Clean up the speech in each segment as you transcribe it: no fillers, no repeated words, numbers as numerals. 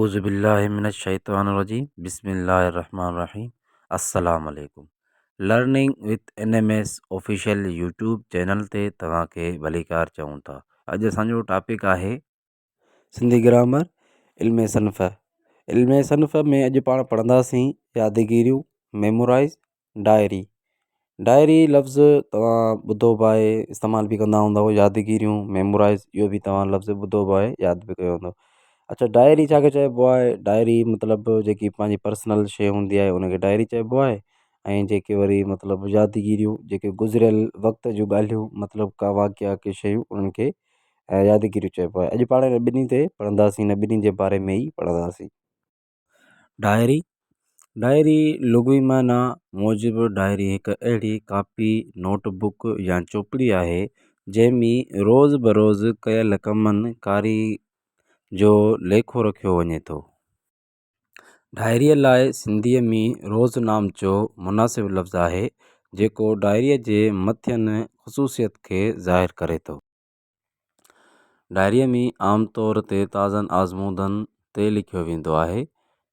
औज़ुबिल्लाहिमिनश्शैतानिर्रजीम बिस्मिल्लाहिर्रहमानिर्रहीम अस्सलाम वालेकुम। Learning with NMS official YouTube channel ते तव्हांखे भलीकार चऊं था। अॼु असांजो टॉपिक आहे सिंधी ग्रामर इल्मे सनफ़। इल्मे सनफ़ में अॼु पाण पढ़ंदासीं यादगिरियूं, मेमोराइज़, डायरी। डायरी लफ़्ज़ तव्हां ॿुधो बि आहे, इस्तेमालु बि कंदा हूंदव। यादगिरियूं, मेमोराइज़ इहो बि तव्हां लफ़्ज़ ॿुधो बि आहे, यादि बि कयो हूंदो। अच्छा, डायरी छाखे चइबो आहे? डायरी मतिलबु जेकी पंहिंजी पर्सनल शइ हूंदी आहे उनखे डायरी चइबो आहे। ऐं जेके वरी मतिलबु यादगिरियूं, जेके गुज़िरियल वक़्त जूं ॻाल्हियूं, मतिलबु का वाक़िया के शयूं, उन्हनि खे यादगिरियूं चइबो आहे। अॼु पाण हिन ॿिन्ही ते पढ़ंदासीं, हिन ॿिन्ही जे बारे में ई पढ़ंदासीं। डायरी डायरी लुग़वी माना मूजिबि डायरी हिकु अहिड़ी कापी, नोटबुक या चोपड़ी आहे जंहिंमें रोज़ बरोज़ कयल कमनि कारी जो लेखो रखियो वञे थो। डायरीअ लाइ सिंधीअ में रोज़नामचो मुनासिबु लफ़्ज़ आहे जेको डायरीअ जे मथियनि ख़ुसूसियत खे ज़ाहिर करे थो। डायरीअ में आम तौर ते ताज़नि आज़मूदनि ते लिखियो वेंदो आहे,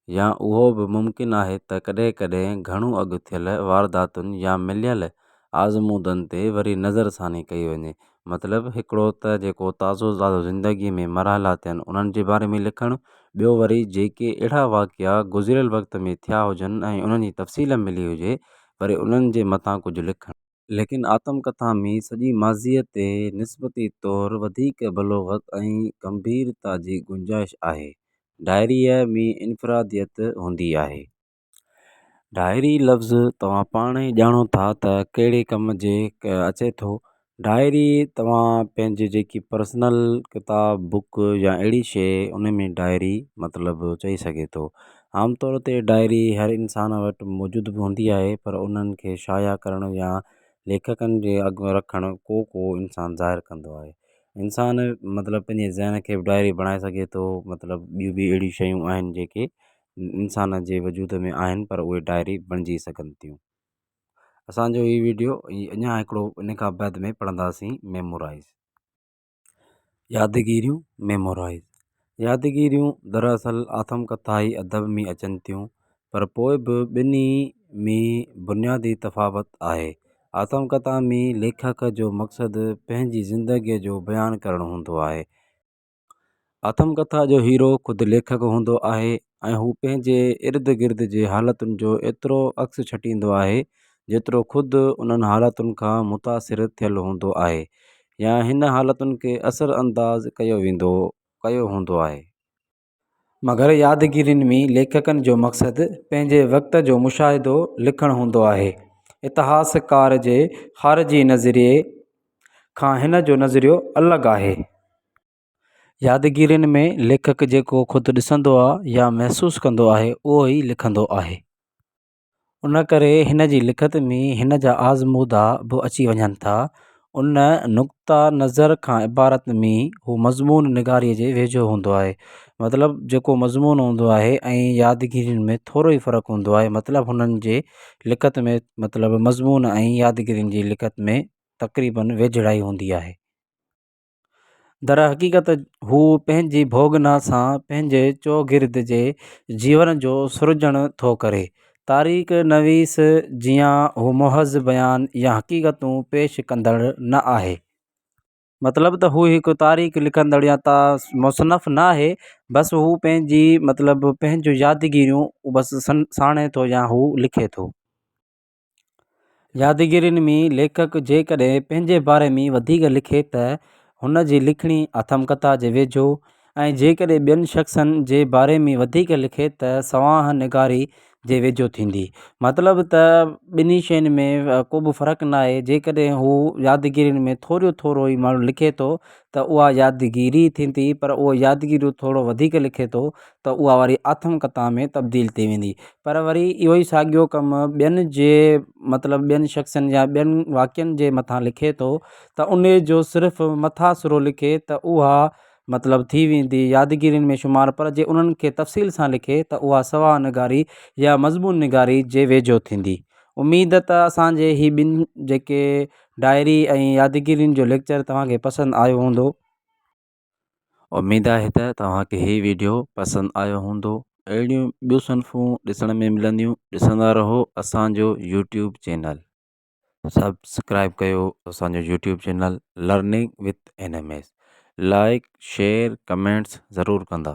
या उहो बि मुमकिन आहे त कॾहिं कॾहिं घणो अॻु थियल वारदातुनि या मिलियल आज़मूदनि ते वरी नज़रसानी कई वञे। मतिलबु हिकिड़ो त जेको ताज़ो ज़िंदगीअ में मरहला थियनि उन्हनि जे बारे में लिखणु, ॿियो वरी जेके अहिड़ा वाक़िया गुज़िरियल वक़्त में थिया हुजनि ऐं उन्हनि जी तफ़सील मिली हुजे, वरी उन्हनि जे मथां कुझु लिखणु। लेकिन आत्मकथा में सॼी माज़ीअ ते निस्बती तौरु वधीक बलोगत ऐं गंभीरता जी गुंजाइश आहे। डायरीअ में इनफ़रादियत हूंदी आहे। डायरी लफ़्ज़ तव्हां पाण ई ॼाणो था त कहिड़े कम जे अचे थो। डायरी तव्हां पंहिंजी जेकी पर्सनल किताब, बुक या अहिड़ी शइ, उन में डायरी मतिलबु चई सघे थो। आमतौर ते डायरी हर इंसान वटि मौजूदु बि हूंदी आहे, पर उन्हनि खे शाया करणु या लेखकनि जे अॻु रखणु को इंसानु ज़ाहिर कंदो आहे। इंसान मतिलबु पंहिंजे ज़हन खे बि डायरी बणाए सघे थो। मतिलबु ॿियूं बि अहिड़ी शयूं आहिनि जेके इंसान जे वजूद में आहिनि, पर उहे डायरी बणिजी सघनि थियूं। असांजो हीउ वीडियो अञा हिकिड़ो इन खां बाद में पढ़ंदासीं मेमोराइज़। यादगिरियूं, मेमोराइज़। यादगिरियूं दरअसल आत्मकथा ई अदब में अचनि थियूं, पर पोइ बि ॿिन्ही में बुनियादी तफ़ावत आहे। आत्मकथा में लेखक जो मक़सदु पंहिंजी ज़िंदगीअ जो बयानु करणु हूंदो आहे। आत्मकथा जो हीरो ख़ुदि लेखक हूंदो आहे ऐं हू पंहिंजे इर्द गिर्द जे हालतुनि जो एतिरो अक्स छटींदो आहे जेतिरो ख़ुदि उन्हनि हालतुनि खां मुतासिर थियल हूंदो आहे या हिन हालतुनि खे असर अंदाज़ कयो हूंदो आहे। मगर यादगिरियुनि में लेखकनि जो मक़सदु पंहिंजे वक़्त जो मुशाहिदो लिखणु हूंदो आहे। इतिहासकार जे ख़ारिजी नज़रिए खां हिन जो नज़रियो अलॻि आहे। यादगिरियुनि में लेखक जेको ख़ुदि ॾिसंदो आहे या महसूसु कंदो आहे उहो ई लिखंदो आहे। उन करे हिन जी लिखत में हिन जा आज़मूदा बि अची वञनि था। उन नुक़्ता नज़र खां इबारत में हू मज़मून निगारीअ जे वेझो हूंदो आहे। मतिलबु जेको मज़मून हूंदो आहे ऐं यादगिरियुनि में थोरो ई फ़र्क़ु हूंदो आहे। मतिलबु हुननि जे लिखत में मतिलबु मज़मून ऐं यादगिरियुनि जी लिखत में तक़रीबन वेझड़ाई हूंदी आहे। दर हक़ीक़त हू पंहिंजी भोगना सां पंहिंजे चौगिर्द जे जीवन जो सृजण थो करे। तारीख़ नवीस जीअं हू मुहज़ बयान या हक़ीक़तूं पेश कंदड़ न आहे। मतिलबु त हू हिकु तारीख़ लिखंदड़ या मुसनफ़ न आहे, बसि हू पंहिंजी मतिलबु पंहिंजूं यादगिरियूं बसि साणे थो या हू लिखे थो। यादगिरियुनि में लेखक जेकॾहिं पंहिंजे बारे में वधीक लिखे त हुन जी लिखणी आत्मकथा जे वेझो, ऐं जेकॾहिं ॿियनि शख़्सनि जे बारे में वधीक लिखे त सवाह निगारी जे वेझो थींदी। मतिलबु त ॿिन्ही शयुनि में को बि फ़र्क़ु न आहे। जेकॾहिं हू यादगिरियुनि में थोरो ई माण्हू लिखे थो त उहा यादगिरी थींदी, पर उहो यादगिरियूं थोरो वधीक लिखे थो त उहा वरी आत्मकथा में तब्दील थी वेंदी। पर वरी इहो ई साॻियो कमु ॿियनि शख़्सनि या ॿियनि वाक्यनि जे मथां लिखे थो त उन जो सिर्फ़ु मथासिरो लिखे त उहा मतिलबु थी वेंदी यादगिरियुनि में शुमार। पर जे उन्हनि खे तफ़सील सां लिखे त उहा सवाह निगारी या मज़मून निगारी जे वेझो थींदी। उमेद त असांजे ही ॿिनि जेके डायरी ऐं यादगिरियुनि जो लेक्चर तव्हांखे पसंदि आयो हूंदो। उमेद आहे त तव्हांखे हीउ वीडियो पसंदि आयो हूंदो। अहिड़ियूं ॿियूं सनफ़ूं ॾिसण में मिलंदियूं, ॾिसंदा रहो असांजो यूट्यूब चैनल। सब्सक्राइब कयो असांजो YouTube channel learning with N M S. Like share comments ज़रूरु कंदा।